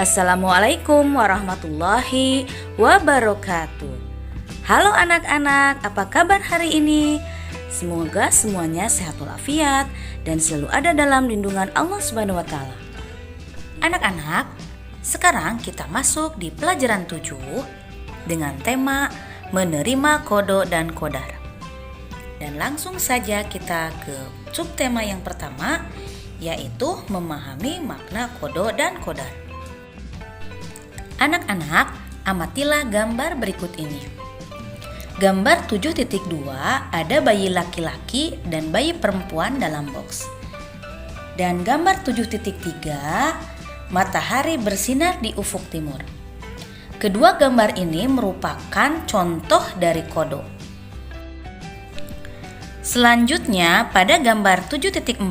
Assalamualaikum warahmatullahi wabarakatuh. Halo anak-anak, apa kabar hari ini? Semoga semuanya sehat walafiat dan selalu ada dalam lindungan Allah Subhanahu wa taala. Anak-anak, sekarang kita masuk di pelajaran 7 dengan tema menerima kodo dan kodar. Dan langsung saja kita ke subtema yang pertama, yaitu memahami makna kodo dan kodar. Anak-anak, amatilah gambar berikut ini. Gambar 7.2 ada bayi laki-laki dan bayi perempuan dalam box. Dan gambar 7.3 matahari bersinar di ufuk timur. Kedua gambar ini merupakan contoh dari kodo. Selanjutnya pada gambar 7.4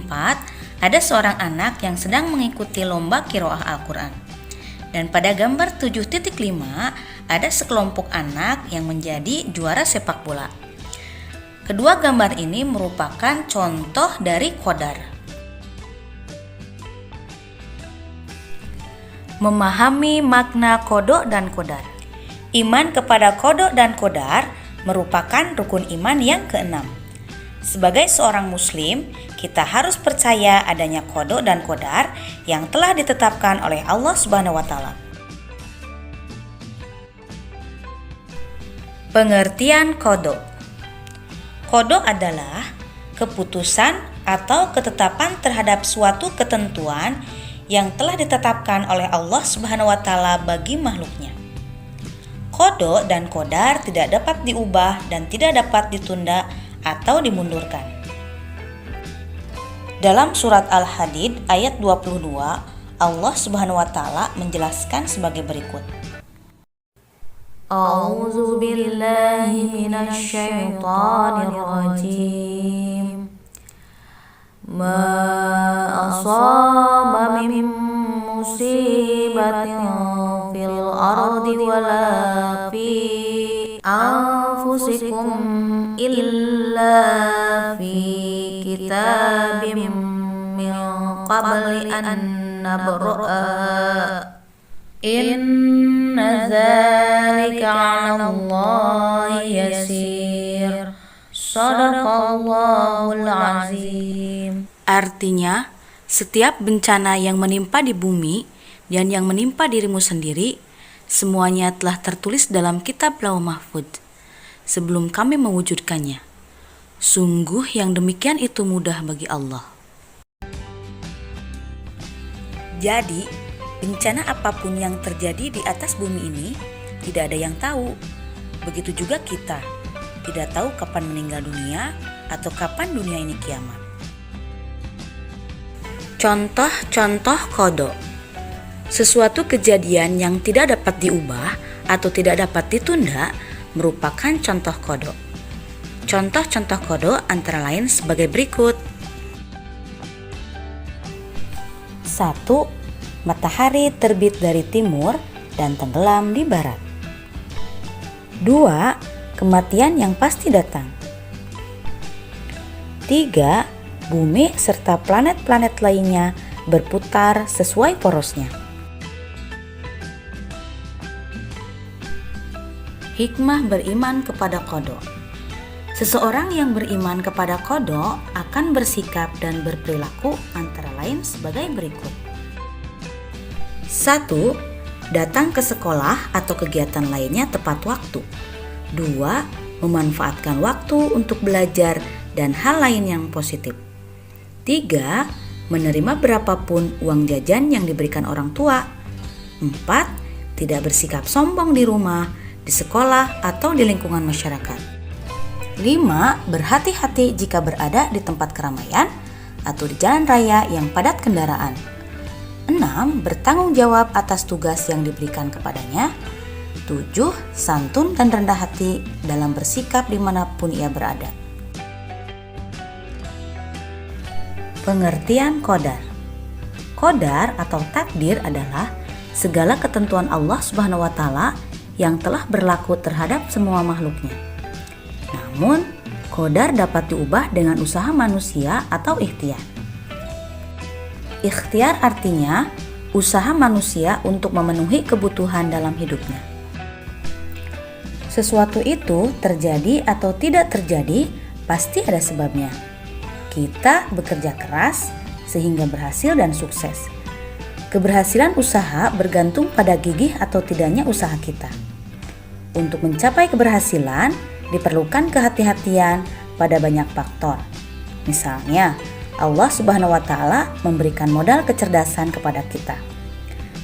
ada seorang anak yang sedang mengikuti lomba qiraah Al-Quran. Dan pada gambar 7.5 ada sekelompok anak yang menjadi juara sepak bola. Kedua gambar ini merupakan contoh dari kodar. Memahami makna kodo dan kodar. Iman kepada kodo dan kodar merupakan rukun iman yang keenam. Sebagai seorang muslim, kita harus percaya adanya kodo dan kodar yang telah ditetapkan oleh Allah Subhanahu wa taala. Pengertian kodo. Kodo adalah keputusan atau ketetapan terhadap suatu ketentuan yang telah ditetapkan oleh Allah Subhanahu wa taala bagi makhluknya. Kodo dan kodar tidak dapat diubah dan tidak dapat ditunda atau dimundurkan. Dalam surat Al-Hadid ayat 22, Allah Subhanahu wa taala menjelaskan sebagai berikut. A'udzu billahi minasy syaithanir rajim. Ma asaba min musibatin fil ardi wala fi anfusikum illa fi kitabim min qabli an nabra'a inna dzalika 'ala Allahi yasir. Shadaqallahul azim. Artinya, setiap bencana yang menimpa di bumi dan yang menimpa dirimu sendiri, semuanya telah tertulis dalam kitab Lauh Mahfuz sebelum kami mewujudkannya. Sungguh yang demikian itu mudah bagi Allah. Jadi, bencana apapun yang terjadi di atas bumi ini, tidak ada yang tahu. Begitu juga kita, tidak tahu kapan meninggal dunia atau kapan dunia ini kiamat. Contoh-contoh kodo. Sesuatu kejadian yang tidak dapat diubah atau tidak dapat ditunda merupakan contoh kodo. Contoh-contoh kodo antara lain sebagai berikut. 1. Matahari terbit dari timur dan tenggelam di barat. 2. Kematian yang pasti datang. 3. Bumi serta planet-planet lainnya berputar sesuai porosnya. Hikmah beriman kepada kodo. Seseorang yang beriman kepada kodo akan bersikap dan berperilaku antara lain sebagai berikut. 1. Datang ke sekolah atau kegiatan lainnya tepat waktu. 2. Memanfaatkan waktu untuk belajar dan hal lain yang positif. 3. Menerima berapapun uang jajan yang diberikan orang tua. 4. Tidak bersikap sombong di rumah, di sekolah, atau di lingkungan masyarakat. 5. Berhati-hati jika berada di tempat keramaian atau di jalan raya yang padat kendaraan. 6. Bertanggung jawab atas tugas yang diberikan kepadanya. 7. Santun dan rendah hati dalam bersikap dimanapun ia berada. Pengertian kodar. Kodar atau takdir adalah segala ketentuan Allah Subhanahu wa taala yang telah berlaku terhadap semua makhluknya. Namun, kodar dapat diubah dengan usaha manusia atau ikhtiar. Ikhtiar artinya usaha manusia untuk memenuhi kebutuhan dalam hidupnya. Sesuatu itu terjadi atau tidak terjadi pasti ada sebabnya. Kita bekerja keras sehingga berhasil dan sukses. Keberhasilan usaha bergantung pada gigih atau tidaknya usaha kita. Untuk mencapai keberhasilan diperlukan kehati-hatian pada banyak faktor. Misalnya, Allah Subhanahu wa Ta'ala memberikan modal kecerdasan kepada kita.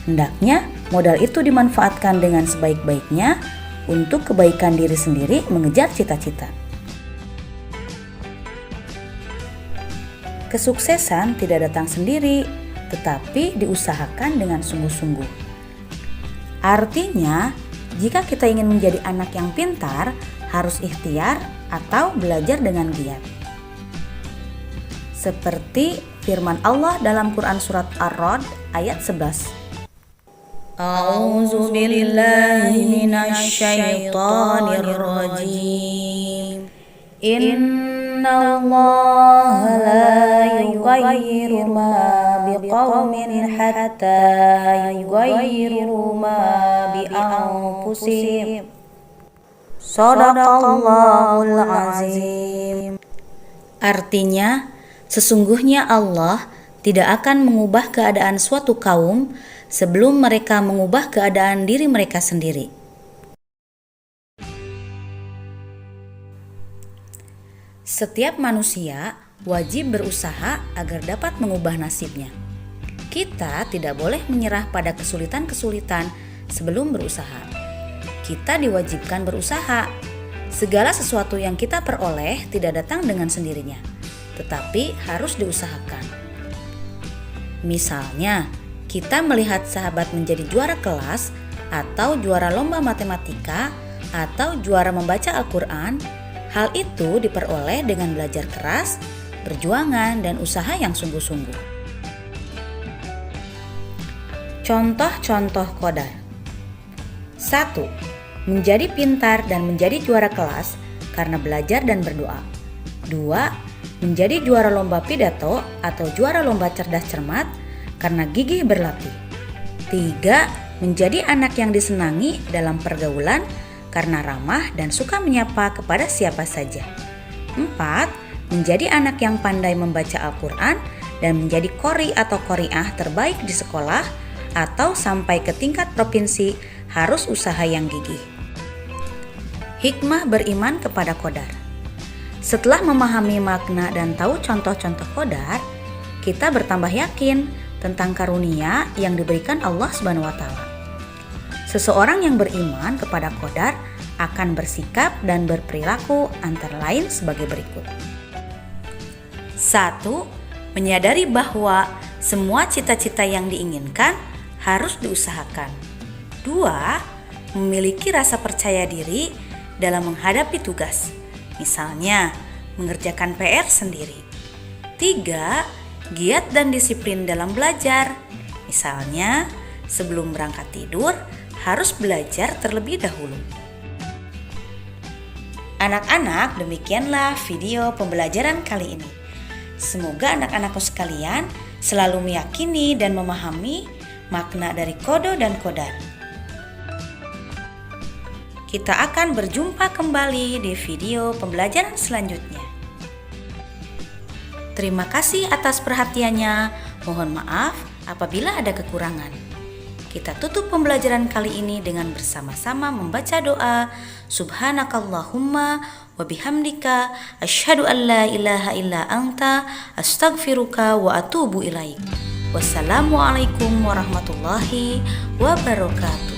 Hendaknya modal itu dimanfaatkan dengan sebaik-baiknya untuk kebaikan diri sendiri mengejar cita-cita. Kesuksesan tidak datang sendiri, tetapi diusahakan dengan sungguh-sungguh. Artinya, jika kita ingin menjadi anak yang pintar, harus ikhtiar atau belajar dengan giat. Seperti firman Allah dalam Quran surat Ar-Ra'd ayat 11. A'udzu billahi minasy syaithanir rajim. Innallaha la yughayyiru ma biqaumin hatta yughayyiru ma bi anfusihim. Shadaqallahul azim. Artinya, sesungguhnya Allah tidak akan mengubah keadaan suatu kaum sebelum mereka mengubah keadaan diri mereka sendiri. Setiap manusia wajib berusaha agar dapat mengubah nasibnya. Kita tidak boleh menyerah pada kesulitan-kesulitan sebelum berusaha. Kita diwajibkan berusaha. Segala sesuatu yang kita peroleh tidak datang dengan sendirinya, tetapi harus diusahakan. Misalnya, kita melihat sahabat menjadi juara kelas, atau juara lomba matematika, atau juara membaca Al-Quran. Hal itu diperoleh dengan belajar keras, perjuangan, dan usaha yang sungguh-sungguh. Contoh-contoh qadar. 1. Menjadi pintar dan menjadi juara kelas karena belajar dan berdoa. 2. Menjadi juara lomba pidato atau juara lomba cerdas cermat karena gigih berlatih. 3. Menjadi anak yang disenangi dalam pergaulan karena ramah dan suka menyapa kepada siapa saja. 4. Menjadi anak yang pandai membaca Al-Quran dan menjadi qori atau qori'ah terbaik di sekolah atau sampai ke tingkat provinsi harus usaha yang gigih. Hikmah beriman kepada qadar. Setelah memahami makna dan tahu contoh-contoh qadar, kita bertambah yakin tentang karunia yang diberikan Allah Subhanahu wa Ta'ala. Seseorang yang beriman kepada qadar akan bersikap dan berperilaku antara lain sebagai berikut. 1. Menyadari bahwa semua cita-cita yang diinginkan harus diusahakan. 2. Memiliki rasa percaya diri dalam menghadapi tugas, misalnya mengerjakan PR sendiri. 3. Giat dan disiplin dalam belajar, misalnya sebelum berangkat tidur harus belajar terlebih dahulu. Anak-anak, demikianlah video pembelajaran kali ini. Semoga anak-anakku sekalian selalu meyakini dan memahami makna dari kodo dan qadar. Kita akan berjumpa kembali di video pembelajaran selanjutnya. Terima kasih atas perhatiannya. Mohon maaf apabila ada kekurangan. Kita tutup pembelajaran kali ini dengan bersama-sama membaca doa. Subhanakallahumma wa bihamdika asyhadu an la ilaha illa anta astaghfiruka wa atubu ilaik. Wassalamualaikum warahmatullahi wabarakatuh.